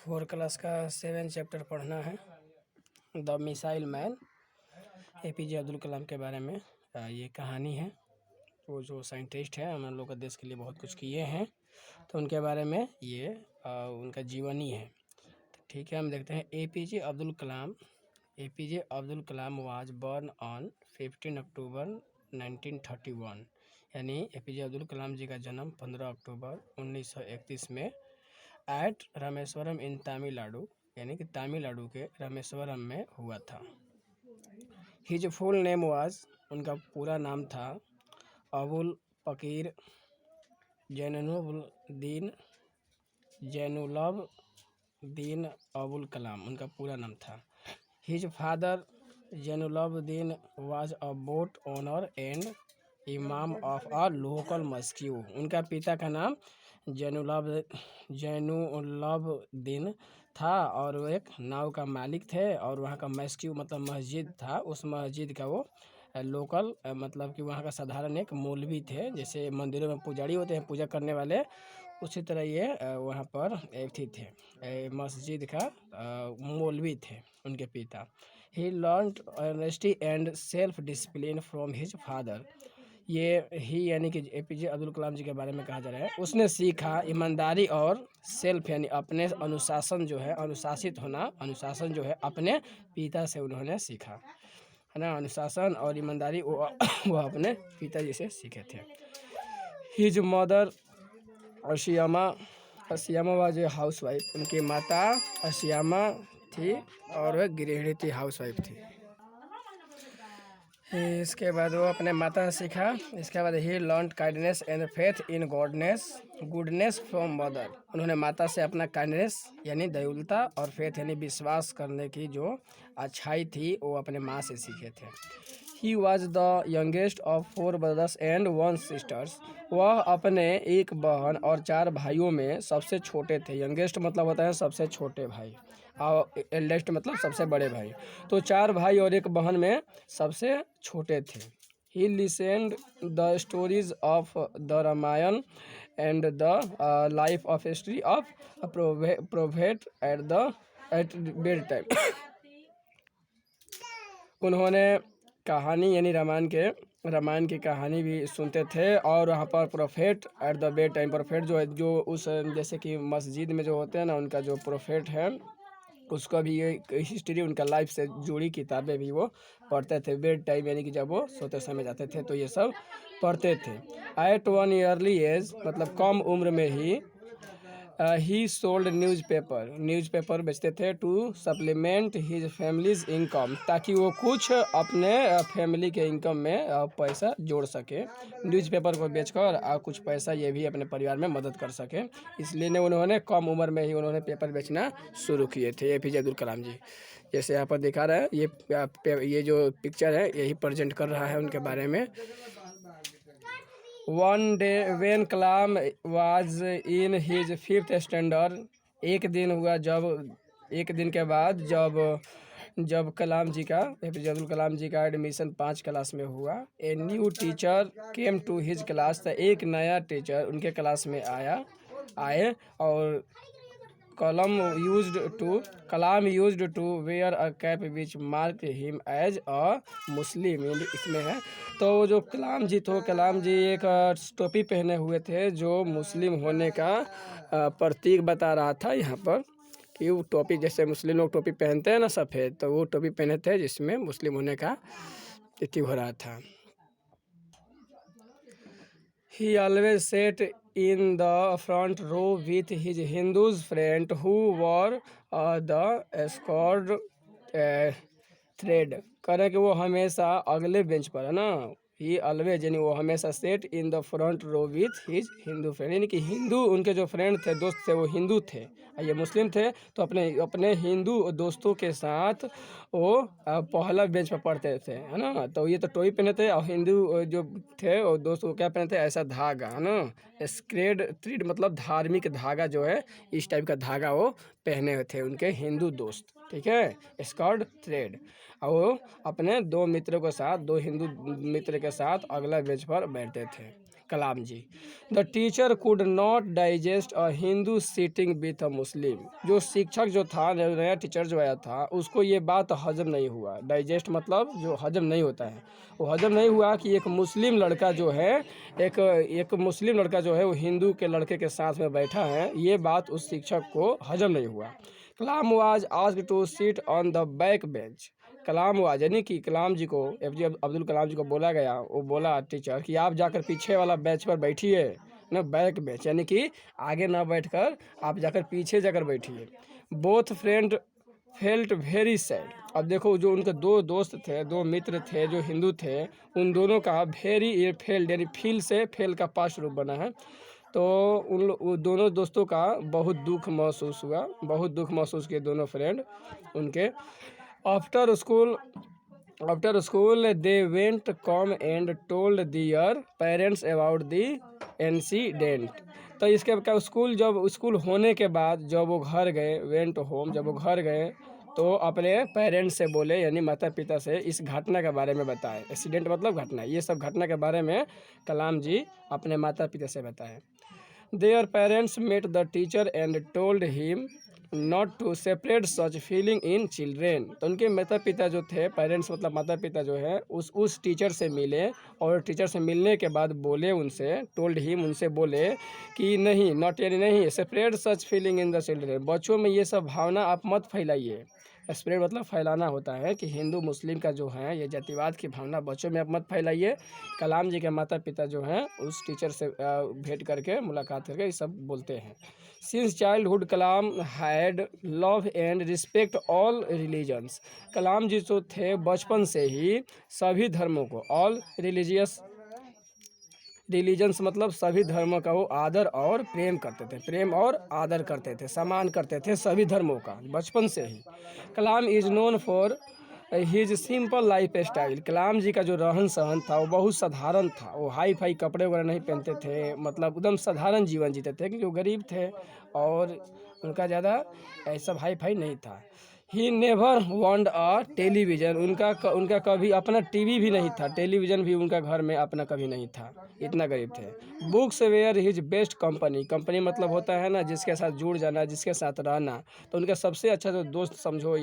4 class का 7 chapter पढ़ना है। The missile man, APJ Abdul Kalam के बारे में ये कहानी है। वो जो साइंटिस्ट है हम लोग के देश के लिए बहुत कुछ किए हैं, तो उनके बारे में ये उनका जीवनी है। ठीक है, हम देखते हैं। APJ Abdul Kalam. APJ Abdul Kalam was born on 15 अक्टूबर 1931, यानी APJ अब्दुल कलाम जी का जन्म 15 अक्टूबर 1931 में एट रामेश्वरम इन तमिलनाडु, यानी कि तमिलनाडु के रामेश्वरम में हुआ था। हिज फुल नेम वाज, उनका पूरा नाम था अबुल फकीर जैनुलब्दीन अबुल कलाम, उनका पूरा नाम था। His father Jainulabdeen was a boat owner and imam of a local masjid. उनका पिता का नाम जैनुलब्दीन था और वो एक नाव का मालिक थे, और वहाँ का मस्जिद मतलब मस्जिद था, उस मस्जिद का वो लोकल मतलब कि वहाँ का साधारण एक मौलवी थे। जैसे मंदिरों में पुजारी होते हैं, पूजा करने वाले, उसी तरह ये वहाँ पर एक थे मस्जिद का मौलवी थे उनके पिता। He learned honesty and self discipline from his father. ये ही यानी कि APJ अब्दुल कलाम जी के बारे में कहा जा रहा है। उसने सीखा ईमानदारी और सेल्फ यानी अपने अनुशासन जो है, अनुशासित होना, अनुशासन जो है अपने पिता से उन्होंने सीखा, है ना। अनुशासन और ईमानदारी वो अपने पिताजी से सीखे थे। His mother Asiyamma was a housewife. उनकी माता असियामा थी और वह गृहिणी थी, हाउस वाइफ थी। इसके बाद वो अपने माता से सीखा। इसके बाद he learned kindness and faith in goodness from mother. उन्होंने माता से अपना काइंडनेस यानी दयालुता और फेथ यानी विश्वास करने की जो अच्छाई थी वो अपने माँ से सीखे थे। ही was the youngest of 4 brothers and 1 sisters. वह अपने एक बहन और 4 भाइयों में सबसे छोटे थे। यंगेस्ट मतलब होता है सबसे छोटे भाई, और एल्डेस्ट मतलब सबसे बड़े भाई। तो 4 भाई और एक बहन में सबसे छोटे थे। He listened the stories of the Ramayan and the life of history of prophet at bed time. उन्होंने कहानी यानी रामायण की कहानी भी सुनते थे, और वहाँ पर prophet at the bed time, prophet जो है जो उस जैसे कि मस्जिद में जो होते हैं ना, उनका जो प्रोफेट है उसका भी ये हिस्ट्री, उनका लाइफ से जुड़ी किताबें भी वो पढ़ते थे बेड टाइम, यानी कि जब वो सोते समय जाते थे तो ये सब पढ़ते थे। एट 1 ईयरली एज मतलब कम उम्र में ही सोल्ड न्यूज़पेपर बेचते थे to supplement his family's income, ताकि वो कुछ अपने फैमिली के इनकम में पैसा जोड़ सके। न्यूज़पेपर को बेचकर कुछ पैसा ये भी अपने परिवार में मदद कर सके, इसलिए उन्होंने कम उम्र में ही उन्होंने पेपर बेचना शुरू किए थे APJ अब्दुल कलाम जी। जैसे यहाँ पर दिखा रहा है, ये जो पिक्चर है यही प्रेजेंट कर रहा है उनके बारे में। One day when Kalam was in his 5th standard. एक दिन के बाद जब कलाम जी का APJ अब्दुल कलाम जी का एडमिशन 5 क्लास में हुआ, a new teacher came to his class. तो एक नया टीचर उनके क्लास में आए और Kalam used to wear a cap which mark him as a Muslim, इसमें है। तो जो कलाम जी एक टोपी पहने हुए थे जो मुस्लिम होने का प्रतीक बता रहा था यहाँ पर, कि वो टोपी जैसे मुस्लिम लोग टोपी पहनते हैं ना सफ़ेद, तो वो टोपी पहने थे जिसमें मुस्लिम होने का प्रतीक हो रहा था। He always sat in the front row with his Hindu friend who wore the escort thread। करे कि वो हमेशा अगले बेंच पर, है ना। ही ऑलवेज यानी वो हमेशा set in the front row with his Hindu friend, यानी कि हिंदू उनके जो फ्रेंड थे, दोस्त थे, वो हिंदू थे, ये मुस्लिम थे। तो अपने हिंदू दोस्तों के साथ वो पहला बेंच पर पढ़ते थे, है ना। तो ये तो टोपी पहने थे, और हिंदू जो थे वो दोस्त वो क्या पहने थे, ऐसा धागा, है ना। स्क्रेड थ्रेड मतलब धार्मिक धागा जो है, इस टाइप का धागा वो पहने हुए थे उनके हिंदू दोस्त, ठीक है, स्कर्ट थ्रेड। और वो अपने 2 मित्रों के साथ, 2 हिंदू मित्र के साथ अगला बेंच पर बैठते थे। Kalam ji. The teacher could not digest a Hindu sitting with a Muslim. जो शिक्षक जो था, नया टीचर जो आया था, उसको ये बात हजम नहीं हुआ। डाइजेस्ट मतलब जो हजम नहीं होता है, वो हजम नहीं हुआ कि एक मुस्लिम लड़का जो है, एक मुस्लिम लड़का जो है वो हिंदू के लड़के के साथ में बैठा है। ये बात उस शिक्षक को हजम नहीं हुआ। Kalam was asked to sit on the back bench. Kalam was यानी कि कलाम जी को, APJ अब्दुल कलाम जी को बोला गया, वो बोला टीचर कि आप जाकर पीछे वाला बेंच पर बैठिए ना, बैक बेंच यानी कि आगे ना बैठकर आप जाकर पीछे जाकर बैठिए। Both friend felt very sad. अब देखो, जो उनके दो दोस्त थे, दो मित्र थे जो हिंदू थे, उन दोनों का वेरी, ये फेल्ड यानी फील से फेल का पास्ट रूप बना है। तो उन दोनों दोस्तों का बहुत दुख महसूस हुआ, बहुत दुख महसूस किए दोनों फ्रेंड उनके। After school they went come and told their parents about the incident. तो इसके क्या, स्कूल होने के बाद जब वो घर गए, वेंट होम, जब वो घर गए तो अपने पेरेंट्स से बोले, यानी माता पिता से इस घटना के बारे में बताए। एक्सीडेंट मतलब घटना, ये सब घटना के बारे में कलाम जी अपने माता पिता से बताए। Their parents met the teacher and told him not to separate such feeling in children। तो उनके माता पिता जो थे, पेरेंट्स मतलब माता पिता जो है, उस टीचर से मिले, और टीचर से मिलने के बाद बोले उनसे, टोल्ड हिम, उनसे बोले कि नहीं, नॉट यानी नहीं, separate such feeling in the children, बच्चों में ये सब भावना आप मत फैलाइए। स्प्रेड मतलब फैलाना होता है, कि हिंदू मुस्लिम का जो है ये जातिवाद की भावना बच्चों में आप मत फैलाइए। कलाम जी के माता पिता जो हैं उस टीचर से भेंट करके, मुलाकात करके ये सब बोलते हैं। Since childhood Kalam had love and respect all religions. Kalam ji जो थे बचपन से ही सभी धर्मों को, ऑल रिलीजन्स मतलब सभी धर्मों का वो आदर और प्रेम करते थे, प्रेम और आदर करते थे, सम्मान करते थे सभी धर्मों का बचपन से ही। Kalam is known for his simple life style. Kalam ji का जो रहन सहन था वो बहुत साधारण था। वो हाई फाई कपड़े वगैरह नहीं पहनते थे, मतलब एकदम साधारण जीवन जीते थे, क्योंकि वो गरीब थे और उनका ज़्यादा ऐसा हाई फाई नहीं था। He never want a television. उनका कभी अपना टीवी भी नहीं था, टेलीविज़न भी उनका घर में अपना कभी नहीं था, इतना गरीब थे। Books were his best company. Company मतलब होता है ना, जिसके साथ जुड़ जाना, जिसके साथ रहना। तो उनका सबसे अच्छा जो दोस्त समझो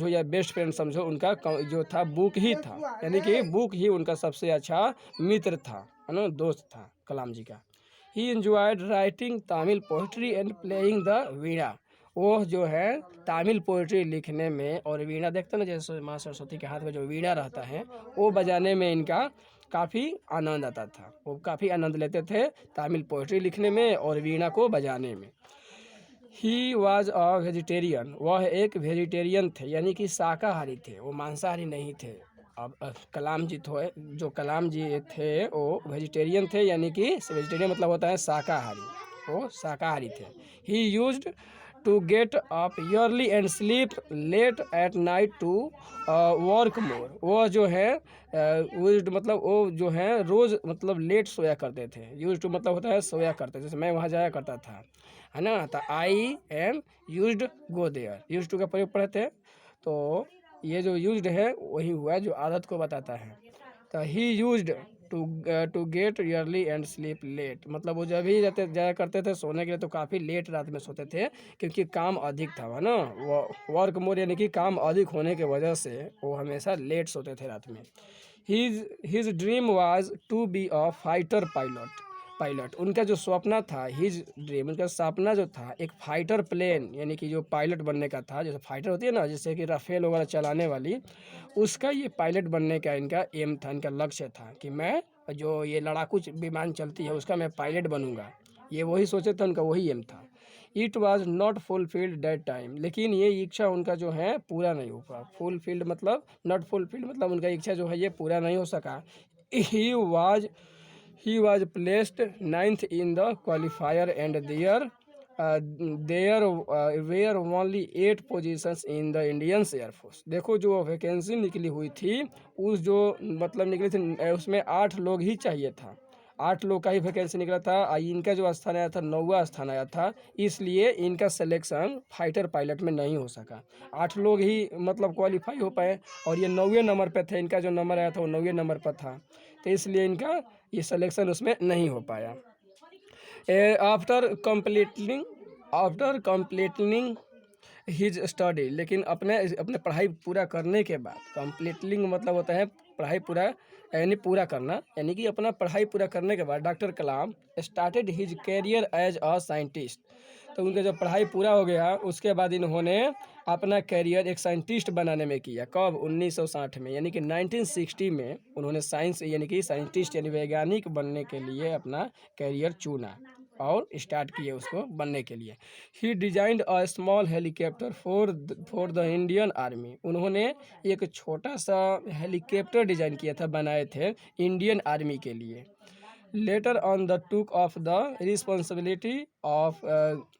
या बेस्ट फ्रेंड समझो, उनका जो था बुक ही था, यानी कि बुक ही उनका सबसे अच्छा मित्र था, है ना, दोस्त था कलाम जी का। He enjoyed writing Tamil poetry and playing the veena. वो जो है तमिल पोइट्री लिखने में और वीणा, देखते ना जैसे माँ सरस्वती के हाथ में जो वीणा रहता है वो बजाने में इनका काफ़ी आनंद आता था। वो काफ़ी आनंद लेते थे तमिल पोइट्री लिखने में और वीणा को बजाने में। He was a vegetarian. वह एक वेजिटेरियन थे, यानी कि शाकाहारी थे, वो मांसाहारी नहीं थे। अब कलाम जी जो कलाम जी थे वो वेजिटेरियन थे, यानी कि वेजिटेरियन मतलब होता है शाकाहारी, वो शाकाहारी थे। He used to get up early and sleep late at night to work more. वो जो है यूज्ड मतलब वो जो है रोज़ मतलब लेट सोया करते थे। यूज टू मतलब होता है सोया करते, जैसे मैं वहाँ जाया करता था, है ना, तो I am used go there, use to का प्रयोग पढ़े थे। तो ये जो यूज्ड है वही हुआ जो आदत को बताता है। तो he used to get early and sleep late, मतलब वो जब भी जाया करते थे सोने के लिए तो काफ़ी लेट रात में सोते थे, क्योंकि काम अधिक था, है ना, वो वर्क मोर यानी कि काम अधिक होने की वजह से वो हमेशा लेट सोते थे रात में। His dream was to be a fighter pilot. उनका जो सपना था, हिज ड्रीम, उनका सपना जो था एक फाइटर प्लेन यानी कि जो पायलट बनने का था। जैसे फाइटर होती है ना, जैसे कि राफेल वगैरह चलाने वाली, उसका ये पायलट बनने का इनका एम था, इनका लक्ष्य था कि मैं जो ये लड़ाकू विमान चलती है उसका मैं पायलट बनूंगा। ये वही सोचे थे, उनका वही एम था। It was not fulfilled that time. लेकिन ये इच्छा उनका जो है पूरा नहीं हो पाया। फुलफिल्ड मतलब, नॉट फुलफिल्ड मतलब उनका इच्छा जो है ये पूरा नहीं हो सका। ही was placed 9th in the qualifier and there were only 8 positions in the Indian Air Force। देखो जो वैकेंसी निकली हुई थी, उस जो मतलब निकली थी उसमें 8 लोग ही चाहिए था, 8 लोग का ही वैकेंसी निकला था। इनका जो स्थान आया था 9वां स्थान आया था, इसलिए इनका सिलेक्शन फाइटर पायलट में नहीं हो सका। 8 लोग ही मतलब क्वालिफाई हो पाए और ये 9वें नंबर पे थे, इनका जो नंबर आया था वो 9वें नंबर पर था। तो इसलिए इनका ये सिलेक्शन उसमें नहीं हो पाया। आफ्टर कंप्लीटिंग हिज स्टडी, लेकिन अपने अपने पढ़ाई पूरा करने के बाद, कंप्लीटिंग मतलब होता है पढ़ाई पूरा यानी पूरा करना, यानी कि अपना पढ़ाई पूरा करने के बाद doctor Kalam started his career as a scientist. तो उनका जब पढ़ाई पूरा हो गया उसके बाद इन्होंने अपना कैरियर एक साइंटिस्ट बनाने में किया। कब? 1960 में, यानी कि 1960 में उन्होंने साइंस यानी कि साइंटिस्ट यानी वैज्ञानिक बनने के लिए अपना कैरियर चुना और स्टार्ट किए उसको बनने के लिए। He designed a small helicopter for the Indian army. उन्होंने एक छोटा सा हेलीकॉप्टर डिजाइन किया था, बनाए थे इंडियन आर्मी के लिए। लेटर ऑन द टूक of the responsibility of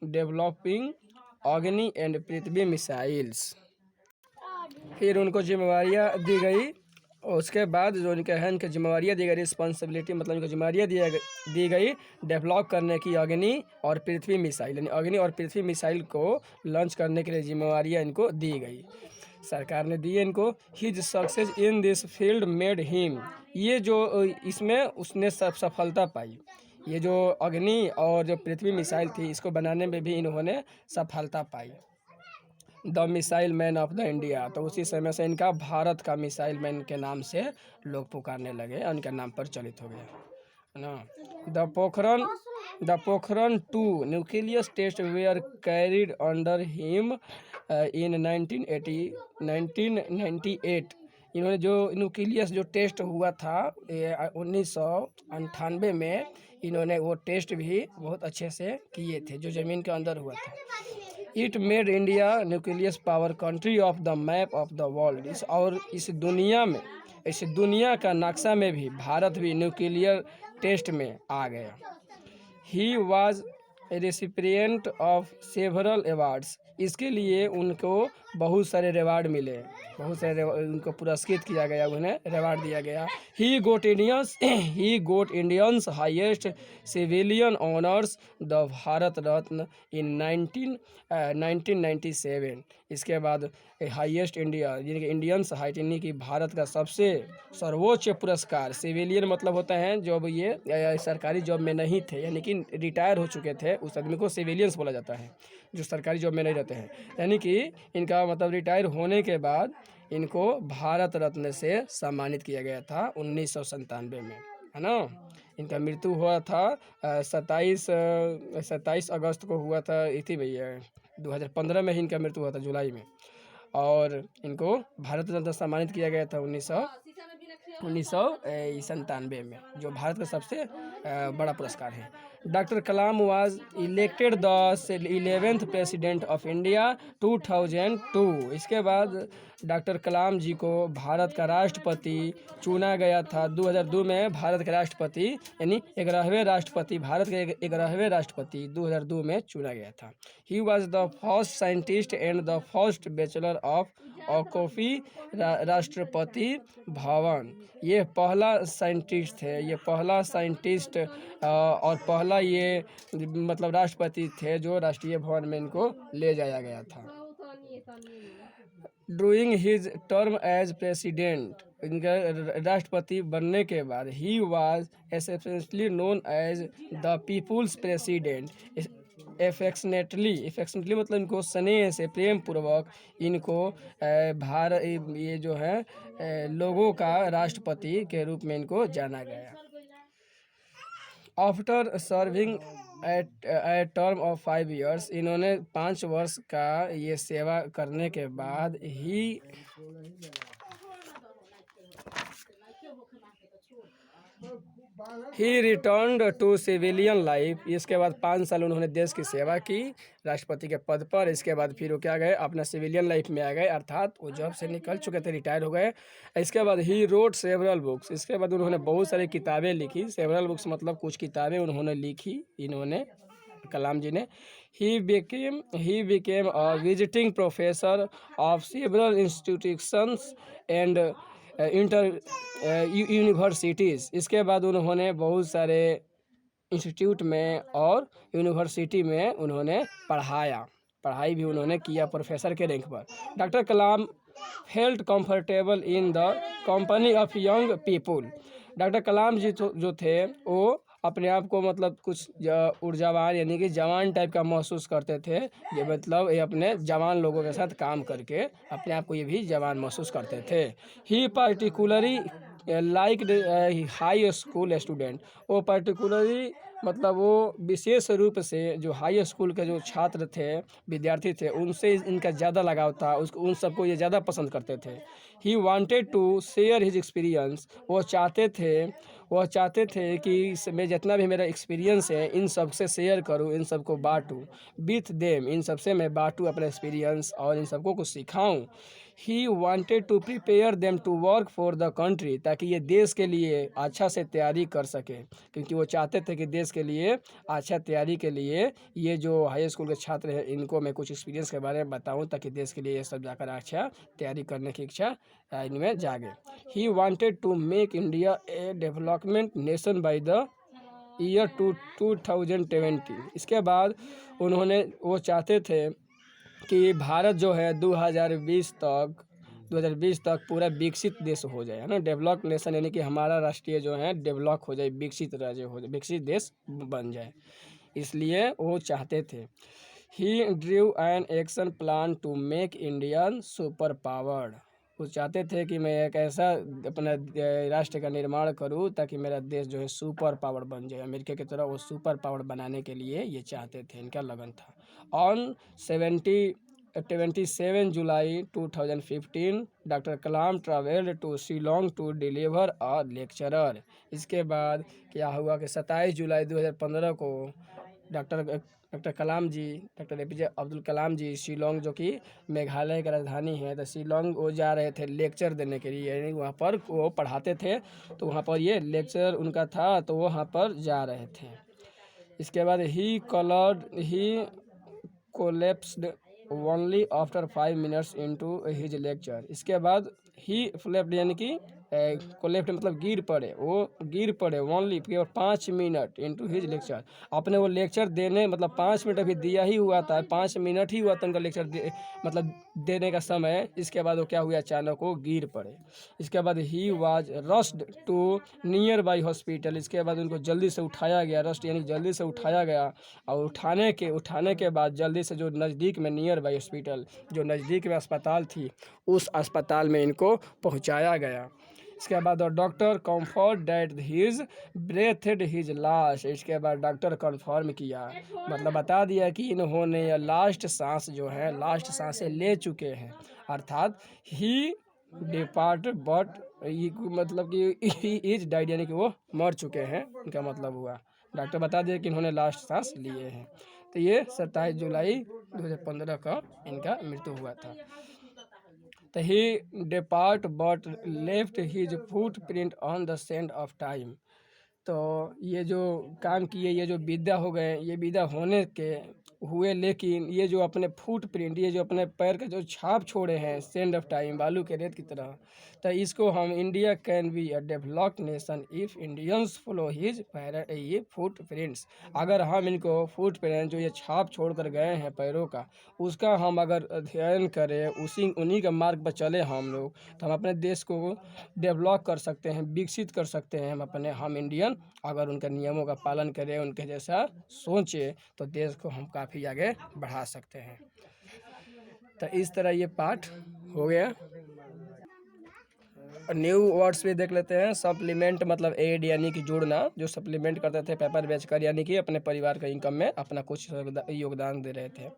developing अग्नि एंड पृथ्वी मिसाइल्स। फिर उनको जिम्मेवारियाँ दी गई, और उसके बाद जो उनके हैं उनकी जिम्मेवारियाँ दी गई, रिस्पॉन्सिबिलिटी मतलब उनको जिम्मेवारियाँ दी गई डेवलप करने की अग्नि और पृथ्वी मिसाइल, यानी अग्नि और पृथ्वी मिसाइल को लॉन्च करने के लिए जिम्मेवारियाँ इनको दी गई, सरकार ने दी इनको। His success in this field made him, ये जो इसमें उसने सब सफलता पाई। ये जो अग्नि और जो पृथ्वी मिसाइल थी इसको बनाने में भी इन्होंने सफलता पाई। The missile man of the India, तो उसी समय से इनका भारत का मिसाइल मैन के नाम से लोग पुकारने लगे, उनका नाम प्रचलित हो गया, है ना। The Pokhran 2 nucleus test were carried under him in 1998। इन्होंने जो न्यूक्लियस जो टेस्ट हुआ था 1998 में, इन्होंने वो टेस्ट भी बहुत अच्छे से किए थे जो ज़मीन के अंदर हुआ था। It made India nucleus power country of the map of the world. और इस दुनिया का नक्शा में भी भारत भी न्यूक्लियर टेस्ट में आ गया। He was recipient of several awards, इसके लिए उनको बहुत सारे रिवार्ड मिले, बहुत सारे उनको पुरस्कृत किया गया, उन्हें रिवार्ड दिया गया। He got Indians highest civilian honours the Bharat Ratna in 1997। इसके बाद हाईएस्ट इंडिया यानी कि इंडियंस हाइट यानी कि भारत का सबसे सर्वोच्च पुरस्कार, सिविलियन मतलब होता है जब ये सरकारी जॉब में नहीं थे यानी कि रिटायर हो चुके थे, उस आदमी को सिविलियंस बोला जाता है जो सरकारी जॉब में नहीं रहते हैं। यानी कि इनका मतलब रिटायर होने के बाद इनको भारत रत्न से सम्मानित किया गया था 1997 में, है ना। इनका मृत्यु हुआ था 27 अगस्त को हुआ था, इसी भैया 2015 में ही इनका मृत्यु हुआ था, जुलाई में। और इनको भारत रत्न सम्मानित किया गया था 1997 में, जो भारत का सबसे बड़ा पुरस्कार है। Doctor Kalam was elected the 11th president of India 2002। इसके बाद डॉक्टर कलाम जी को भारत का राष्ट्रपति चुना गया था 2002 में। भारत के राष्ट्रपति यानी 11वें राष्ट्रपति, भारत के 11वें राष्ट्रपति 2002 में चुना गया था। He was the first scientist and the first bachelor of occupy Rashtrapati Bhavan. ये पहला साइंटिस्ट थे, ये पहला साइंटिस्ट और पहला ये मतलब राष्ट्रपति थे जो राष्ट्रीय भवन में इनको ले जाया गया था। During his term as president, इनका राष्ट्रपति बनने के बाद he was essentially known as the people's president. Affectionately मतलब इनको स्नेह से, प्रेम पूर्वक इनको भारत ये जो है लोगों का राष्ट्रपति के रूप में इनको जाना गया। After serving a term of 5 years, इन्होंने 5 वर्ष का ये सेवा करने के बाद he returned to civilian life. इसके बाद 5 साल उन्होंने देश की सेवा की राष्ट्रपति के पद पर। इसके बाद फिर वो क्या गए, अपना सिविलियन लाइफ में आ गए, अर्थात वो जॉब से निकल चुके थे, रिटायर हो गए। इसके बाद ही रोड सेवरल बुक्स, इसके बाद उन्होंने बहुत सारी किताबें लिखी। सेवरल बुक्स मतलब कुछ किताबें उन्होंने लिखी इन्होंने, कलाम जी ने। He became a visiting professor of several institutions and universities. इसके बाद उन्होंने बहुत सारे इंस्टीट्यूट में और यूनिवर्सिटी में उन्होंने पढ़ाई भी उन्होंने किया प्रोफेसर के रैंक पर। Doctor Kalam felt comfortable in the company of young people. Doctor Kalam ji जो थे वो अपने आप को मतलब कुछ ऊर्जावान यानी कि जवान टाइप का महसूस करते थे। ये मतलब ये अपने जवान लोगों के साथ काम करके अपने आप को ये भी जवान महसूस करते थे। He particularly like high school student, वो पर्टिकुलरली मतलब वो विशेष रूप से जो हाई स्कूल के जो छात्र थे, विद्यार्थी थे, उनसे इनका ज़्यादा लगाव था, उसको उन सबको ये ज़्यादा पसंद करते थे। He wanted to share his experience, वो चाहते थे कि मैं जितना भी मेरा एक्सपीरियंस है इन सब से शेयर करूं, इन सबको बांटूं विथ देम, इन सबसे मैं बांटूं अपना एक्सपीरियंस और इन सबको कुछ सिखाऊं। He wanted to prepare them to work for the country, ताकि ये देश के लिए अच्छा से तैयारी कर सके, क्योंकि वो चाहते थे कि देश के लिए अच्छा तैयारी के लिए ये जो हाई स्कूल के छात्र हैं इनको मैं कुछ एक्सपीरियंस के बारे में बताऊं, ताकि देश के लिए ये सब जाकर अच्छा तैयारी करने की इच्छा इनमें जागे। He wanted to make India a development nation by the year 2020। इसके बाद वो चाहते थे कि भारत जो है 2020 तक पूरा विकसित देश हो जाए, है ना। डेवलप नेशन यानी कि हमारा राष्ट्रीय जो है डेवलप हो जाए, विकसित राज्य हो जाए, विकसित देश बन जाए, इसलिए वो चाहते थे। He drew an action plan to make Indian super powered, वो चाहते थे कि मैं एक ऐसा अपना राष्ट्र का निर्माण करूं ताकि मेरा देश जो है सुपर पावर बन जाए, अमेरिका की तरह वो सुपर पावर बनाने के लिए ये चाहते थे, इनका लगन था। On 27 July 2015 doctor Kalam travelled to Shillong to deliver a lecturer. इसके बाद क्या हुआ कि 27 जुलाई 2015 को doctor Kalam ji, doctor APJ Abdul Kalam ji Shillong, जो कि मेघालय की राजधानी है, तो शिलोंग वो जा रहे थे लेक्चर देने के लिए, यानी वहाँ पर वो पढ़ाते थे, तो वहाँ पर ये लेक्चर उनका था, तो वो वहाँ पर जा रहे थे। इसके बाद he collapsed only after 5 minutes into his lecture. इसके बाद ही फ्लेप्ड यानी कि कोलेप्ट मतलब गिर पड़े ओनली केवल 5 मिनट इनटू हिज लेक्चर, अपने वो लेक्चर देने मतलब 5 मिनट अभी दिया ही हुआ था, 5 मिनट ही हुआ था उनका लेक्चर मतलब देने का समय। इसके बाद वो क्या हुआ, अचानक वो गिर पड़े। इसके बाद he was rushed to nearby hospital, इसके बाद उनको जल्दी से उठाया गया, रस्ट यानी जल्दी से उठाया गया, और उठाने के बाद जल्दी से जो नज़दीक में नियर बाई हॉस्पिटल, जो नज़दीक में अस्पताल थी, उस अस्पताल में इनको पहुंचाया गया। इसके बाद doctor confirmed that his breathed his last, इसके बाद डॉक्टर कंफर्म किया, मतलब बता दिया कि इन्होंने लास्ट सांस जो है, लास्ट सांसें ले चुके हैं, अर्थात ही डिपार्ट बट मतलब कि ही इज डाइड यानी कि वो मर चुके हैं, इनका मतलब हुआ। डॉक्टर बता दिया कि इन्होंने लास्ट सांस लिए हैं। तो ये 27 जुलाई 2015 का इनका मृत्यु हुआ था। तो he depart but left his foot print on the sand of time. तो ये जो काम किए, ये जो विदा हो गए, ये विदा होने के हुए, लेकिन ये जो अपने फुट प्रिंट, ये जो अपने पैर का जो छाप छोड़े हैं सेंड ऑफ टाइम, बालू के रेत की तरह, तो इसको हम India can be a developed nation if Indians follow his ये फुट प्रिंट्स, अगर हम इनको फुट प्रिंट जो ये छाप छोड़ कर गए हैं पैरों का, उसका हम अगर अध्ययन करें, उन्हीं का मार्ग पर चले हम लोग, तो हम अपने देश को डेवलप कर सकते हैं, विकसित कर सकते हैं। हम इंडियन अगर उनके नियमों का पालन करें, उनके जैसा सोचें, तो देश को हम काफ़ी आगे बढ़ा सकते हैं। तो इस तरह ये पाठ हो गया। न्यू वर्ड्स भी देख लेते हैं। सप्लीमेंट मतलब एड यानी कि जोड़ना, जो सप्लीमेंट करते थे पेपर बेचकर, यानी कि अपने परिवार का इनकम में अपना कुछ योगदान दे रहे थे।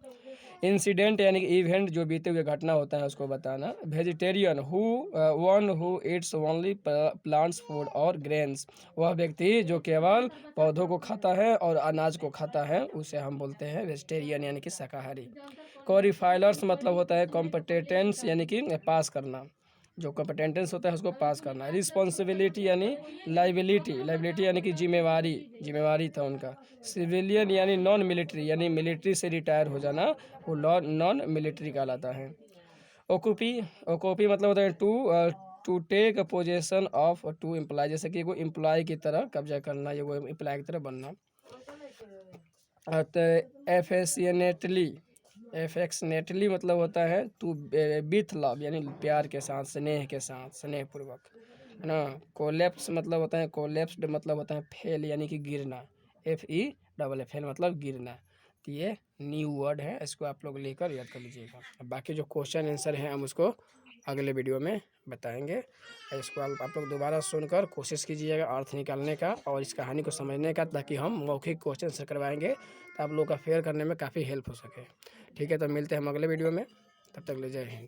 इंसिडेंट यानी कि इवेंट, जो बीते हुए घटना होता है उसको बताना। Vegetarian one who Yeats only plants food और ग्रेन्स, वह व्यक्ति जो केवल पौधों को खाता है और अनाज को खाता है, उसे हम बोलते हैं वेजिटेरियन यानी कि शाकाहारी। क्वालिफायर्स मतलब होता है कॉम्पिटेंस यानी कि पास करना, जो कॉम्पिटेंटेंस होता है उसको पास करना। रिस्पॉन्सिबिलिटी यानी लाइबिलिटी यानी कि जिम्मेवारी था उनका। सिविलियन यानी नॉन मिलिट्री, यानी मिलिट्री से रिटायर हो जाना, वो नॉन मिलिट्री कहलाता है। ओकोपी मतलब होता है to take possession of to employ, जैसे कि वो एम्प्लॉय की तरह कब्जा करना, या वो एम्प्लॉय की तरह बनना। तो एफेक्शनेटली मतलब होता है टू विथ लव, यानी प्यार के साथ, स्नेह के साथ, स्नेहपूर्वक। है ना। कोलेप्स मतलब होता है, कोलेप्स्ड मतलब होता है फेल यानी कि गिरना, FEFF मतलब गिरना। तो ये न्यू वर्ड है, इसको आप लोग लेकर याद कर लीजिएगा। बाकी जो क्वेश्चन आंसर है हम उसको अगले वीडियो में बताएंगे। इसको आप लोग दोबारा सुनकर कोशिश कीजिएगा अर्थ निकालने का और इस कहानी को समझने का, ताकि हम मौखिक क्वेश्चन आंसर करवाएंगे तो आप लोग का फेयर करने में काफ़ी हेल्प हो सके। ठीक है, तो मिलते हैं हम अगले वीडियो में, तब तक ले जय हिंद।